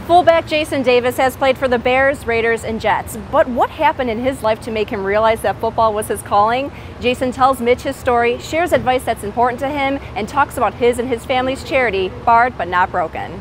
Fullback Jason Davis has played for the Bears, Raiders, and Jets. But what happened in his life to make him realize that football was his calling? Jason tells Mitch his story, shares advice that's important to him, and talks about his and his family's charity, Barred But Not Broken.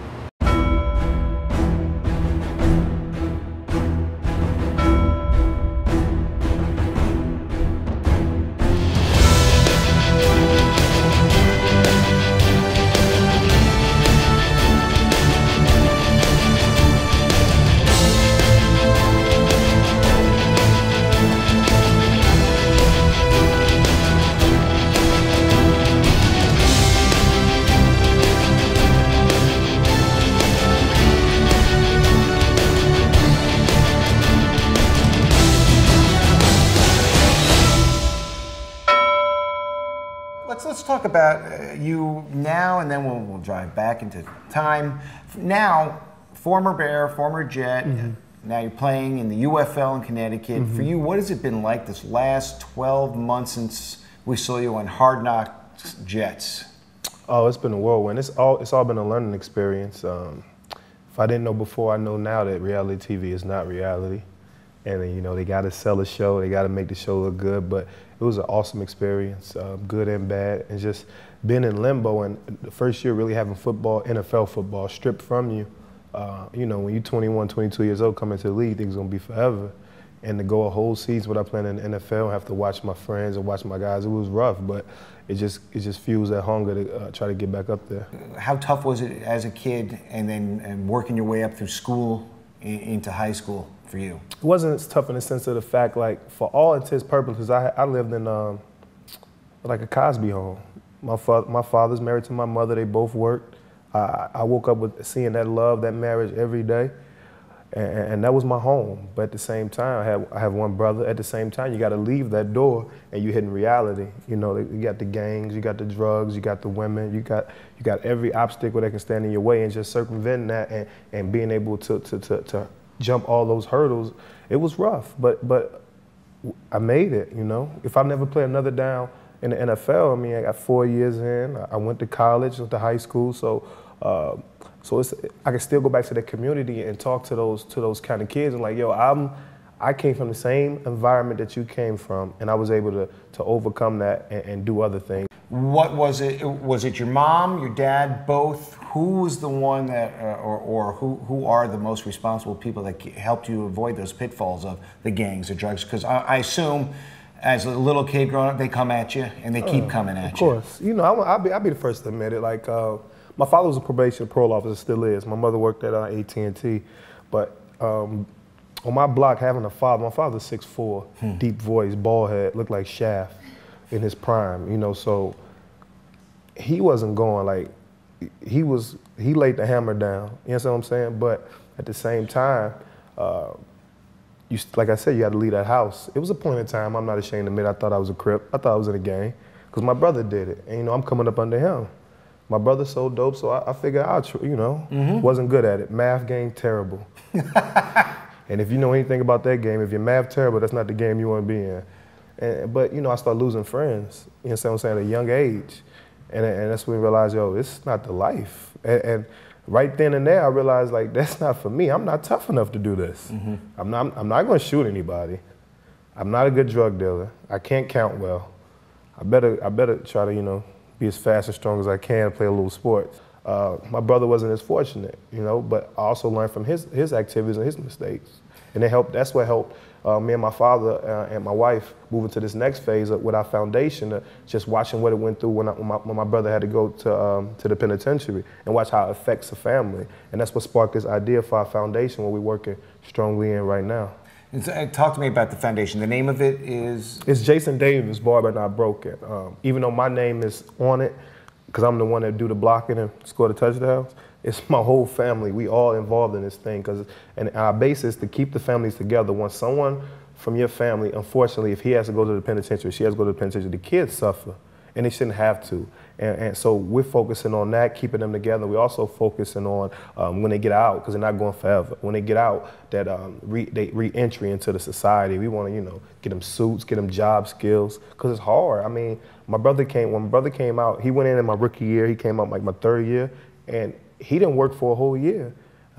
Let's talk about you now, and then we'll drive back into time. Now, former Bear, former Jet, now you're playing in the UFL in Connecticut. For you, what has it been like this last 12 months since we saw you on Hard Knocks Jets? Oh, it's been a whirlwind. It's all been a learning experience. If I didn't know before, I know now that reality TV is not reality. And, you know, they got to sell a show, they got to make the show look good, but it was an awesome experience, good and bad, and just being in limbo, and the first year really having football, NFL football, stripped from you. You know, when you're 21, 22 years old, coming to the league, things gonna be forever. And to go a whole season without playing in the NFL and have to watch my friends and watch my guys, it was rough, but it just fuels that hunger to try to get back up there. How tough was it as a kid and then working your way up through school into high school for you? It wasn't as tough in the sense of the fact, like, for all intents and purposes, I lived in like a Cosby home. My father's married to my mother, they both worked. I woke up with seeing that love, that marriage every day, and that was my home. But at the same time, I have one brother. At the same time, you got to leave that door and you're hitting reality. You know, you got the gangs, you got the drugs, you got the women, you got every obstacle that can stand in your way, and just circumventing that and being able to jump all those hurdles. It was rough, but I made it, you know. If I never play another down in the NFL, I mean, I got 4 years in, I went to college, went to high school, so I can still go back to the community and talk to those kind of kids and like, yo, I came from the same environment that you came from, and I was able to overcome that and do other things. What was it? Was it your mom, your dad, both? Who was the one that, or who are the most responsible people that helped you avoid those pitfalls of the gangs, the drugs? Because I assume, as a little kid growing up, they come at you and they keep coming at you. Of course, you know, I'll be the first to admit it. Like, my father was a probation parole officer, still is. My mother worked at AT&T, but on my block, having a father, my father's 6'4", deep voice, bald head, looked like Shaft in his prime, you know, so he wasn't going like, he laid the hammer down, you know what I'm saying? But at the same time, like I said, you had to leave that house. It was a point in time, I'm not ashamed to admit, I thought I was a Crip. I thought I was in a gang, because my brother did it, and you know, I'm coming up under him. My brother's so dope, so I figured out, you know, wasn't good at it. Math game, terrible. And if you know anything about that game, if you're math terrible, that's not the game you want to be in. But, you know, I started losing friends, you know what I'm saying, at a young age. And that's when I realized, yo, this is not the life. And right then and there, I realized, like, that's not for me. I'm not tough enough to do this. I'm not going to shoot anybody. I'm not a good drug dealer. I can't count well. I better try to, you know, be as fast and strong as I can, play a little sport. My brother wasn't as fortunate, you know, but I also learned from his activities and his mistakes. And that's what helped me and my father and my wife move into this next phase with our foundation, just watching what it went through when my brother had to go to the penitentiary and watch how it affects the family. And that's what sparked this idea for our foundation, what we're working strongly in right now. Talk to me about the foundation. The name of it is? It's Jason Davis, Barred But Not Broken. Even though my name is on it, because I'm the one that do the blocking and score the touchdowns, it's my whole family. We all involved in this thing, and our base is to keep the families together. When someone from your family, unfortunately, if he has to go to the penitentiary, she has to go to the penitentiary, the kids suffer, and they shouldn't have to. And so we're focusing on that, keeping them together. We're also focusing on when they get out, because they're not going forever. When they get out, that re-entry into the society. We want to, you know, get them suits, get them job skills, because it's hard. I mean, when my brother came out, he went in my rookie year. He came out like my third year, and he didn't work for a whole year.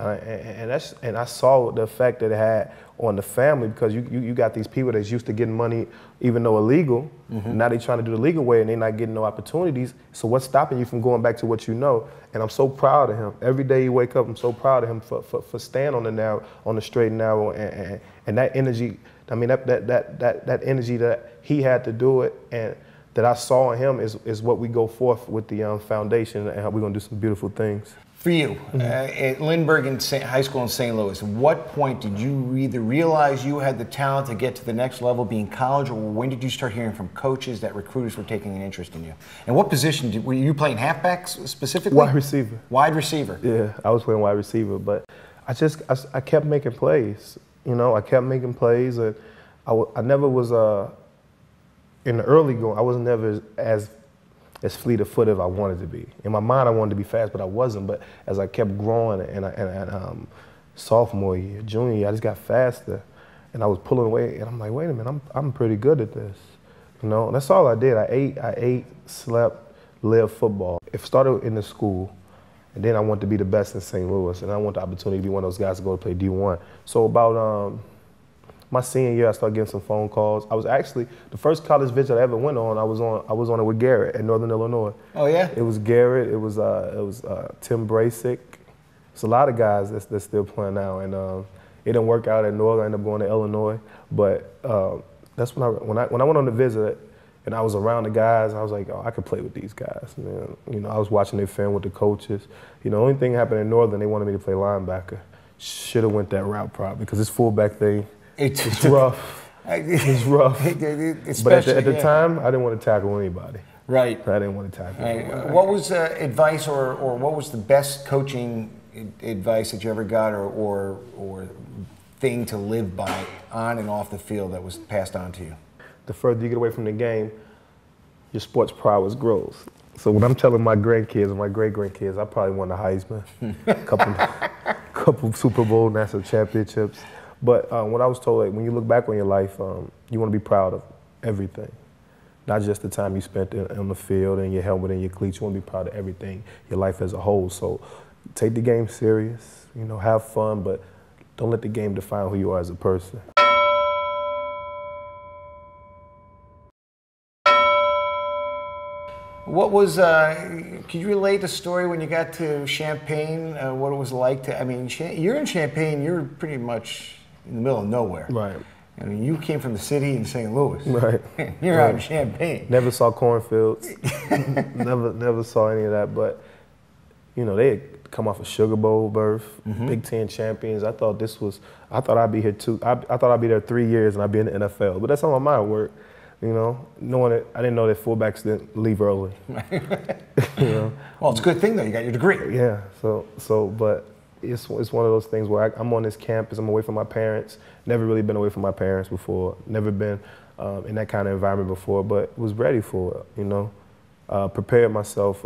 And I saw the effect that it had on the family, because you got these people that's used to getting money even though illegal. Now they trying to do the legal way and they're not getting no opportunities. So what's stopping you from going back to what you know? And I'm so proud of him. Every day you wake up, I'm so proud of him for staying on the narrow, on the straight and narrow, and that energy. I mean, that energy that he had to do it and that I saw in him is what we go forth with the foundation, and we're gonna do some beautiful things. For you, at Lindbergh High School in St. Louis, at what point did you either realize you had the talent to get to the next level, be in college, or when did you start hearing from coaches that recruiters were taking an interest in you? And what position were you playing? Halfback specifically? Wide receiver. Wide receiver. Yeah, I was playing wide receiver, but I kept making plays. You know, I kept making plays, and I never was in the early going. I was never as fleet of foot as I wanted to be. In my mind, I wanted to be fast, but I wasn't. But as I kept growing, and sophomore year, junior year, I just got faster, and I was pulling away, and I'm like, wait a minute, I'm pretty good at this, you know. And that's all I did. I ate, slept, lived football. It started in the school, and then I wanted to be the best in St. Louis, and I want the opportunity to be one of those guys to go to play D1. So about my senior year, I started getting some phone calls. I was actually, the first college visit I ever went on, I was on it with Garrett at Northern Illinois. Oh yeah? It was Garrett, it was Tim Brasic. It's a lot of guys that's still playing now, and it didn't work out at Northern. I ended up going to Illinois, but that's when I went on the visit, and I was around the guys, I was like, oh, I could play with these guys, man. You know, I was watching their film with the coaches. You know, the only thing happened at Northern, they wanted me to play linebacker. Should have went that route probably, because this fullback thing, it's rough. It's rough. But at the time, I didn't want to tackle anybody. Right. I didn't want to tackle anybody. What was advice or what was the best coaching advice that you ever got or thing to live by on and off the field that was passed on to you? The further you get away from the game, your sports prowess grows. So when I'm telling my grandkids and my great-grandkids, I probably won the Heisman, couple Super Bowl, national championships. But what I was told, like, when you look back on your life, you want to be proud of everything. Not just the time you spent on the field and your helmet and your cleats. You want to be proud of everything, your life as a whole. So take the game serious, you know, have fun, but don't let the game define who you are as a person. What was, can you relate the story when you got to Champaign, what it was like to, I mean, you're in Champaign, you're pretty much in the middle of nowhere. Right. I mean, you came from the city in St. Louis. Right. You're out in Champaign. Never saw cornfields. never saw any of that, but, you know, they had come off a Sugar Bowl berth, Big Ten champions. I thought I'd be here too. I thought I'd be there 3 years and I'd be in the NFL, but that's how my mind worked. You know, knowing that I didn't know that fullbacks didn't leave early. You know? Well, it's a good thing though. You got your degree. Yeah. But it's one of those things where I'm on this campus. I'm away from my parents. Never really been away from my parents before. Never been in that kind of environment before. But was ready for it. You know, prepared myself.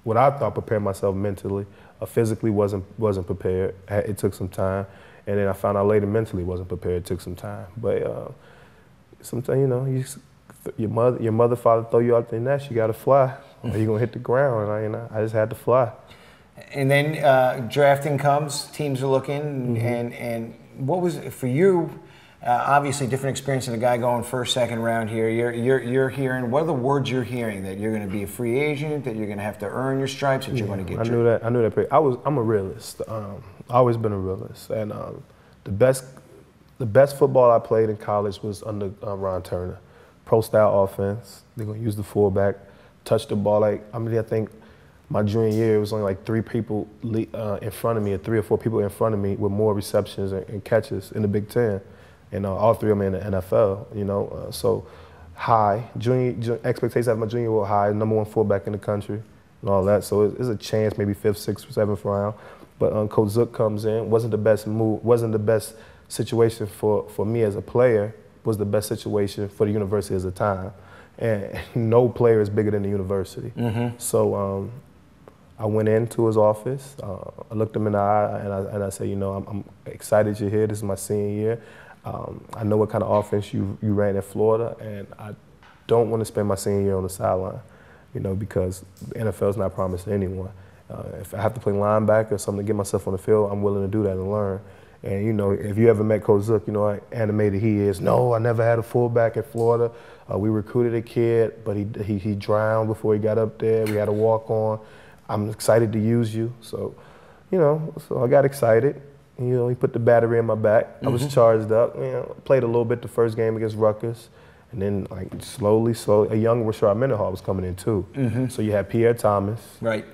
What I thought prepared myself mentally. Physically wasn't prepared. It took some time, and then I found out later mentally wasn't prepared. It took some time, but. Sometimes, you know, your mother, father throw you out the nest, you got to fly, or you're going to hit the ground, and I just had to fly. And then drafting comes, teams are looking, and what was it for you? Obviously, different experience than a guy going first, second round here. You're hearing, what are the words you're hearing? That you're going to be a free agent, that you're going to have to earn your stripes, that you're going to get I knew that. I'm a realist. I've always been a realist, and the best football I played in college was under Ron Turner. Pro-style offense. They're going to use the fullback, touch the ball. I think my junior year, it was only like 3 people in front of me, or 3 or 4 people in front of me with more receptions and catches in the Big Ten. And all 3 of them in the NFL, you know. So high. Junior expectations after my junior were high, #1 fullback in the country and all that. So it's a chance, maybe 5th, 6th, 7th round. But Coach Zook comes in, wasn't the best move, wasn't the best situation for me as a player, was the best situation for the university at the time. And no player is bigger than the university. So I went into his office, I looked him in the eye, and I said, you know, I'm excited you're here. This is my senior year. I know what kind of offense you ran in Florida, and I don't want to spend my senior year on the sideline, you know, because the NFL is not promised to anyone. If I have to play linebacker or something to get myself on the field, I'm willing to do that and learn. And, you know, if you ever met Coach Zook, you know how animated he is. No, I never had a fullback at Florida. We recruited a kid, but he drowned before he got up there. We had a walk-on. I'm excited to use you. So, you know, so I got excited. You know, he put the battery in my back. I was charged up. You know, played a little bit the first game against Rutgers. And then, like, slowly, a young Rashard Mendenhall was coming in, too. So you had Pierre Thomas, right,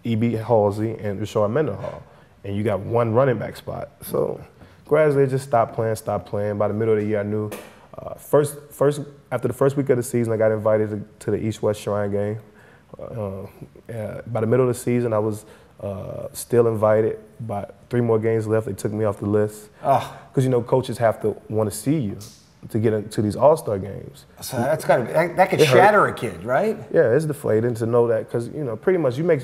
E.B. Halsey, and Rashard Mendenhall. And you got one running back spot. So gradually, I just stopped playing. By the middle of the year, I knew. After the first week of the season, I got invited to the East-West Shrine game. By the middle of the season, I was still invited. By 3 more games left, they took me off the list. Because, you know, coaches have to want to see you to get into these All-Star games. So that's gotta be, that could shatter a kid, right? Yeah, it's deflating to know that, because, you know, pretty much you make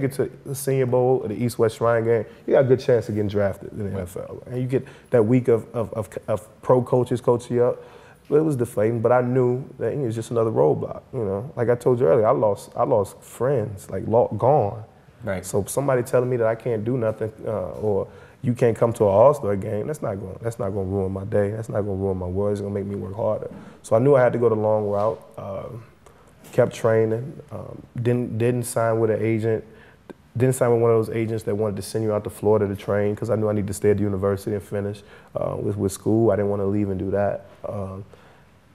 it to the Senior Bowl or the East-West Shrine game, you got a good chance of getting drafted in the NFL. And you get that week of pro coaches coach you up. It was deflating, but I knew that it was just another roadblock. You know, like I told you earlier, I lost friends, like gone. Right. So somebody telling me that I can't do nothing or you can't come to an All-Star game, that's not going to ruin my day. That's not going to ruin my world. It's going to make me work harder. So I knew I had to go the long route. Kept training. Didn't sign with an agent. Didn't sign with one of those agents that wanted to send you out to Florida to train, because I knew I needed to stay at the university and finish with school. I didn't want to leave and do that.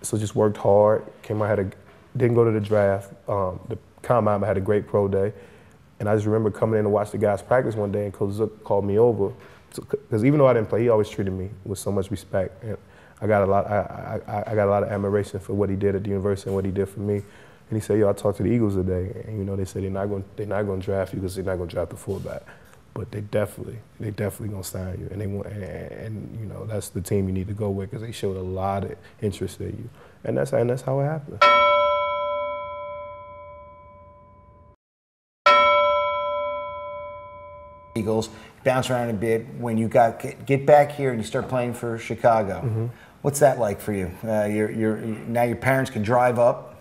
So just worked hard. Didn't go to the draft. The combine, I had a great pro day. And I just remember coming in to watch the guys practice one day, and Coach Zook called me over. Because even though I didn't play, he always treated me with so much respect. And I got a lot of admiration for what he did at the university and what he did for me. And he said, yo, I talked to the Eagles today, and, you know, they said they're not going to draft you because they're not going to draft the fullback. But they definitely going to sign you. And they want, and you know, that's the team you need to go with, because they showed a lot of interest in you. And that's how it happened. Eagles, bounce around a bit. When you get back here and you start playing for Chicago, what's that like for you? Now your parents can drive up,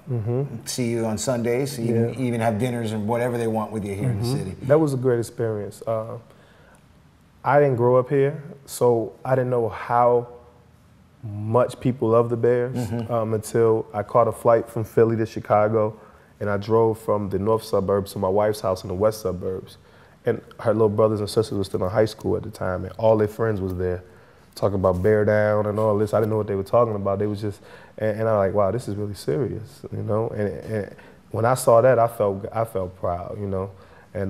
see you on Sundays, even have dinners and whatever they want with you here in the city. That was a great experience. I didn't grow up here, so I didn't know how much people love the Bears until I caught a flight from Philly to Chicago, and I drove from the north suburbs to my wife's house in the west suburbs. And her little brothers and sisters were still in high school at the time, and all their friends was there, talking about Bear Down and all this. I didn't know what they were talking about. They was just, and I'm like, wow, this is really serious, you know. And when I saw that, I felt proud, you know, and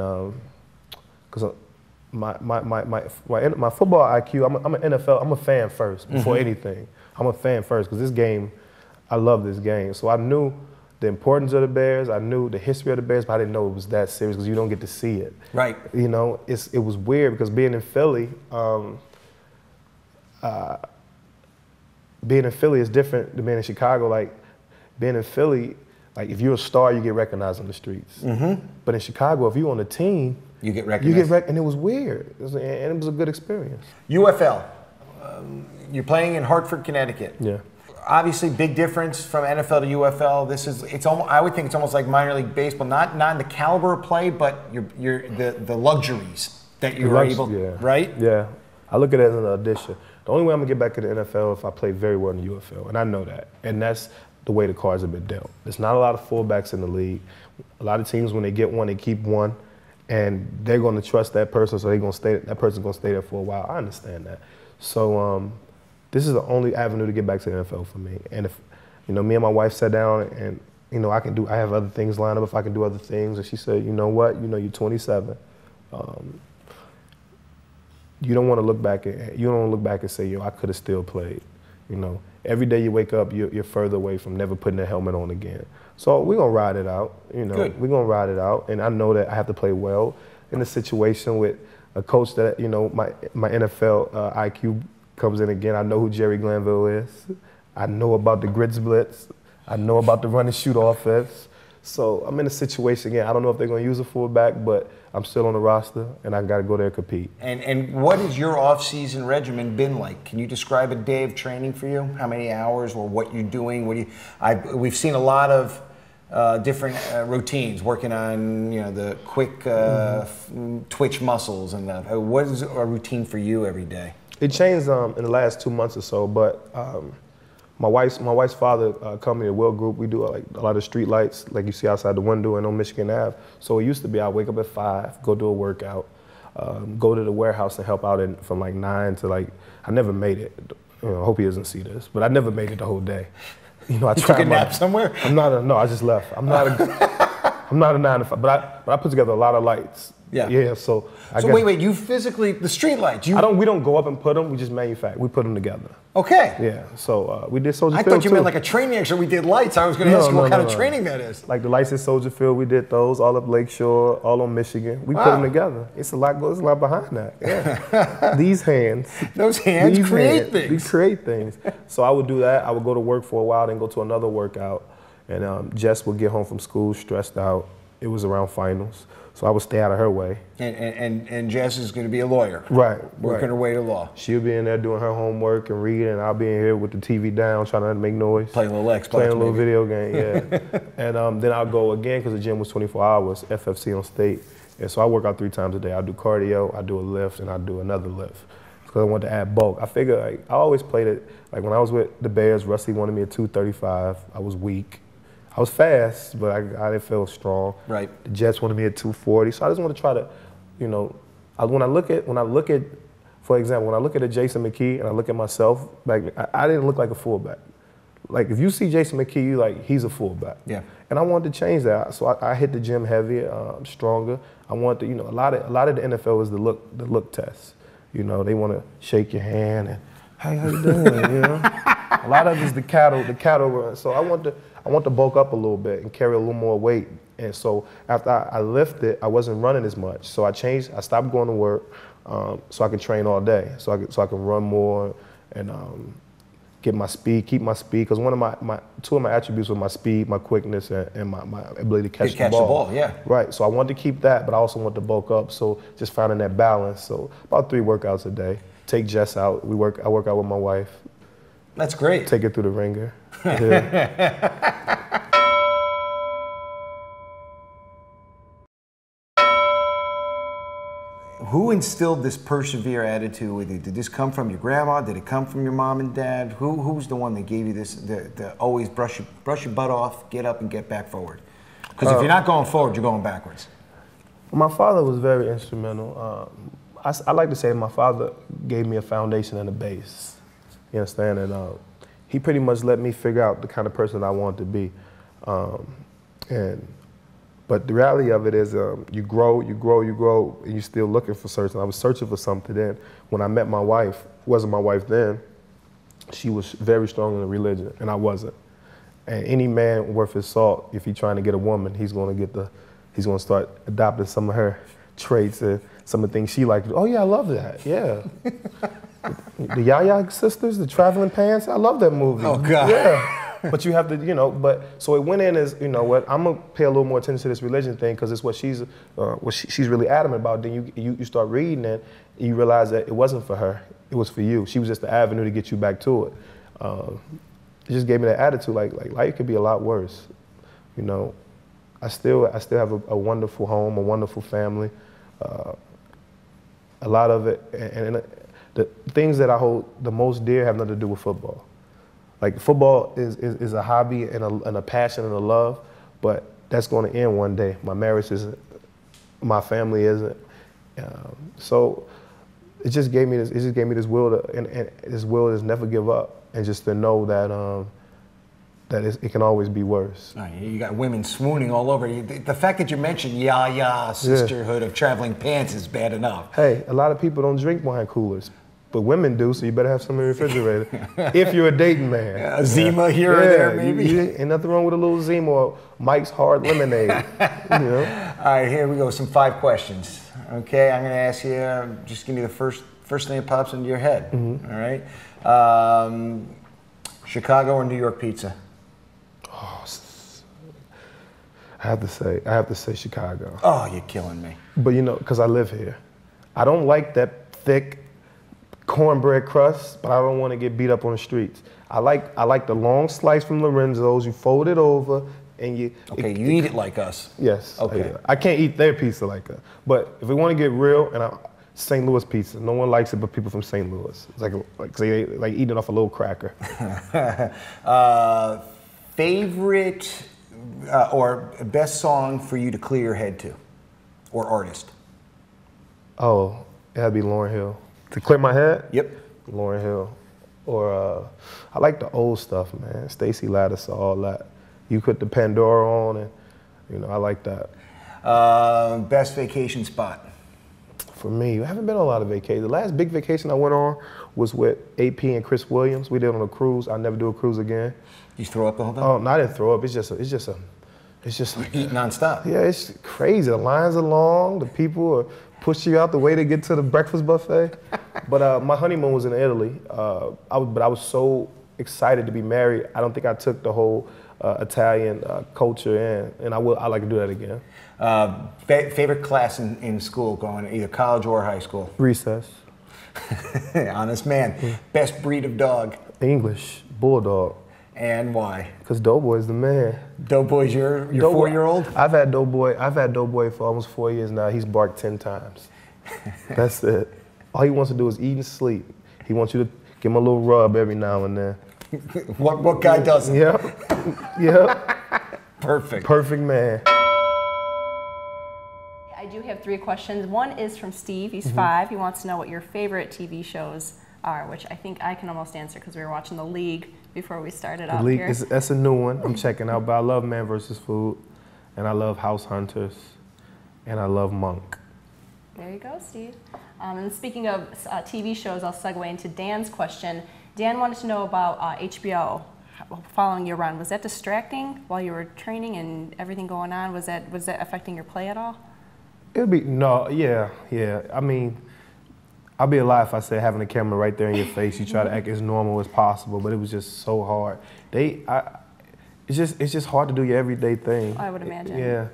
because my football IQ, I'm an NFL, I'm a fan first before anything. I'm a fan first, because this game, I love this game. So I knew the importance of the Bears. I knew the history of the Bears, but I didn't know it was that serious, because you don't get to see it. Right. You know, it was weird, because being in Philly is different than being in Chicago. Like, being in Philly, like, if you're a star, you get recognized on the streets. But in Chicago, if you're on a team, you get recognized. And it was weird, and it was a good experience. UFL, you're playing in Hartford, Connecticut. Yeah. Obviously, big difference from NFL to UFL. It's almost, I would think it's almost like minor league baseball, not in the caliber of play, but the luxuries that you're able, right? Yeah, I look at it as an audition. The only way I'm gonna get back in the NFL is if I play very well in the UFL, and I know that, and that's the way the cards have been dealt. There's not a lot of fullbacks in the league. A lot of teams, when they get one, they keep one, and they're gonna trust that person, so that person's gonna stay there for a while. I understand that. So this is the only avenue to get back to the NFL for me. And if, you know, me and my wife sat down and, you know, I have other things lined up if I can do other things. And she said, you know what, you know, you're 27. You don't want to look back and say, yo, I could have still played. You know, every day you wake up, you're further away from never putting a helmet on again. So we're going to ride it out, you know. Good. We're going to ride it out. And I know that I have to play well in a situation with a coach that, you know, my NFL IQ comes in again. I know who Jerry Glanville is. I know about the grid splits. I know about the run and shoot offense. So I'm in a situation again. I don't know if they're going to use a fullback, but I'm still on the roster, and I got to go there and compete. And what has your off-season regimen been like? Can you describe a day of training for you? How many hours, or what you're doing? We've seen a lot of different routines, working on the quick twitch muscles and that. What is a routine for you every day? It changed in the last 2 months or so, but my wife's father company, the Will Group, we do like a lot of street lights, like you see outside the window and on Michigan Ave. So it used to be I wake up at 5, go do a workout, go to the warehouse and help out from like 9 to like, I never made it. I hope he doesn't see this, but I never made it the whole day. I took a nap somewhere? No, I just left. I'm not a 9 to 5, but I put together a lot of lights. Yeah. So wait, you physically, the street lights, we don't go up and put them, we just manufacture, we put them together. Okay. Yeah, so we did Soldier Field I thought you too. meant like a training extra, we did lights. I was going to ask you what kind of training that is. Like the lights at Soldier Field, we did those, all up Lakeshore, all on Michigan. We put them together. It's a lot behind that. Yeah. These hands. Those hands create things. These create things. So I would do that. I would go to work for a while, then go to another workout. And Jess would get home from school stressed out. It was around finals. So I would stay out of her way. And Jess is going to be a lawyer. Right. Working her way to law. She'll be in there doing her homework and reading, and I'll be in here with the TV down trying to make noise. Playing a little Xbox. Playing a little video game, yeah. And then I'll go again because the gym was 24 hours, FFC on State. And so I work out 3 times a day. I do cardio, I do a lift, and I do another lift. Because I want to add bulk. I figure I always played it, like when I was with the Bears, Rusty wanted me at 235. I was weak. I was fast, but I didn't feel strong. Right. The Jets wanted me at 240, so I just want to try to, when I look at, for example, when I look at a Jason McKee and I look at myself, like I didn't look like a fullback. Like if you see Jason McKee, you like he's a fullback. Yeah. And I wanted to change that, so I hit the gym heavier, stronger. I want to, a lot of the NFL is the look test. They want to shake your hand and hey, how you doing? A lot of it is the cattle run. So I want to bulk up a little bit and carry a little more weight. And so after I lifted, I wasn't running as much. So I stopped going to work so I could train all day. So I can run more and keep my speed. Because one of two of my attributes were my speed, my quickness, and my ability to catch the ball. Yeah. Right. So I wanted to keep that, but I also want to bulk up. So just finding that balance. So about 3 workouts a day. Take Jess out. I work out with my wife. That's great. Take it through the ringer. Yeah. Who instilled this persevere attitude with you? Did this come from your grandma? Did it come from your mom and dad? Who's the one that gave you this, the always brush your butt off, get up and get back forward? Because if you're not going forward, you're going backwards. My father was very instrumental. I like to say my father gave me a foundation and a base. You understand? And he pretty much let me figure out the kind of person I wanted to be. But the reality of it is you grow, and you're still looking for something. I was searching for something then. When I met my wife, wasn't my wife then, she was very strong in the religion, and I wasn't. And any man worth his salt, if he's trying to get a woman, he's going to start adopting some of her traits and some of the things she liked. Oh yeah, I love that. Yeah. The Yaya Sisters, the Traveling Pants, I love that movie. Oh God. Yeah. But you have to, so it went in as, what, I'm gonna pay a little more attention to this religion thing because it's what she's really adamant about. Then you start reading it, and you realize that it wasn't for her, it was for you. She was just the avenue to get you back to it. It just gave me that attitude, like life could be a lot worse. I still have a wonderful home, a wonderful family. A lot of it, and the things that I hold the most dear have nothing to do with football. Like football is a hobby and a passion and a love, but that's going to end one day. My marriage isn't, my family isn't. So it just gave me this will to, and this will to never give up, and just to know that it can always be worse. You got women swooning all over you. The fact that you mentioned Yaya Sisterhood of Traveling Pants is bad enough. Hey, a lot of people don't drink wine coolers. But women do, so you better have some in the refrigerator. If you're a dating man. A Zima here or there, maybe. Ain't nothing wrong with a little Zima or Mike's Hard Lemonade. All right, here we go. Some 5 questions. Okay, I'm going to ask you. Just give me the first thing that pops into your head. Mm-hmm. All right. Chicago or New York pizza? Oh, I have to say Chicago. Oh, you're killing me. But because I live here, I don't like that thick cornbread crust, but I don't want to get beat up on the streets. I like the long slice from Lorenzo's. You fold it over, and you. Okay, you eat it like us. Yes. Okay. I can't eat their pizza like that. But if we want to get real, St. Louis pizza, no one likes it but people from St. Louis. It's like eating off a little cracker. Favorite or best song for you to clear your head to, or artist? Oh, it had to be Lauryn Hill. To clear my head? Yep. Lauryn Hill. Or I like the old stuff, man. Stacey Lattiser, all that. You put the Pandora on, and I like that. Best vacation spot? For me, I haven't been on a lot of vacations. The last big vacation I went on was with AP and Chris Williams. We did it on a cruise. I'll never do a cruise again. You throw up the whole time? Oh, no, I didn't throw up. It's just like eat nonstop. Yeah, it's crazy. The lines are long. The people are push you out the way to get to the breakfast buffet. But my honeymoon was in Italy. I was so excited to be married. I don't think I took the whole Italian culture in, and I'd like to do that again. Favorite class in school, going either college or high school? Recess. Honest man. Best breed of dog? English bulldog. And why? Because Doughboy's the man. Doughboy's your 4-year-old? I've had Doughboy for almost 4 years now. He's barked 10 times. That's it. All he wants to do is eat and sleep. He wants you to give him a little rub every now and then. What guy doesn't? Yep. Perfect. Perfect man. I do have 3 questions. One is from Steve. He's 5. He wants to know what your favorite TV shows are, which I think I can almost answer because we were watching The League before we started out here. That's a new one I'm checking out, but I love Man vs. Food, and I love House Hunters, and I love Monk. There you go, Steve. And speaking of TV shows, I'll segue into Dan's question. Dan wanted to know about HBO following your run. Was that distracting while you were training and everything going on? Was that affecting your play at all? Yeah. I mean, I'll be a lie if I said having a camera right there in your face, you try to act as normal as possible, but it was just so hard. It's just hard to do your everyday thing. I would imagine. Yeah,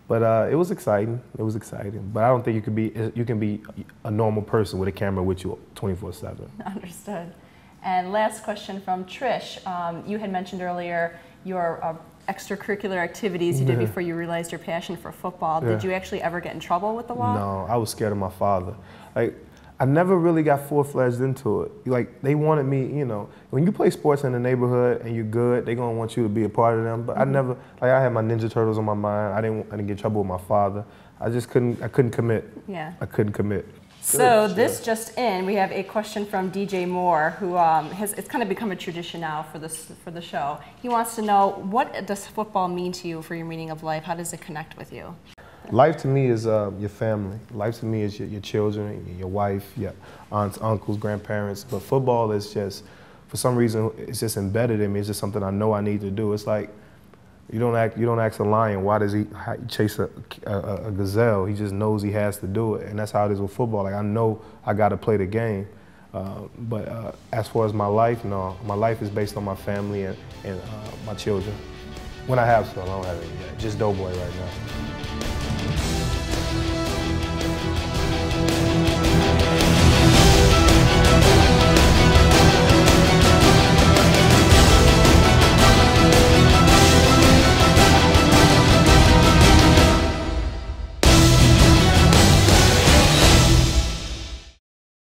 but it was exciting. But I don't think you can be a normal person with a camera with you 24/7. Understood. And last question from Trish. You had mentioned earlier your extracurricular activities you did before you realized your passion for football. Yeah. Did you actually ever get in trouble with the law? No, I was scared of my father. I never really got full-fledged into it. They wanted me, when you play sports in the neighborhood and you're good, they're gonna want you to be a part of them. But I never, I had my Ninja Turtles on my mind. I didn't get in trouble with my father. I couldn't commit. Yeah. I couldn't commit. So this just in, we have a question from DJ Moore, who it's kind of become a tradition now for the show. He wants to know, what does football mean to you for your meaning of life? How does it connect with you? Life to me is your family. Life to me is your children, your wife, your aunts, uncles, grandparents. But football is just, for some reason, it's just embedded in me. It's just something I know I need to do. It's like, you don't ask a lion, why does he chase a gazelle? He just knows he has to do it. And that's how it is with football. I know I got to play the game. But as far as my life, no. My life is based on my family and my children. When I have some, I don't have any yet. Just Doughboy right now.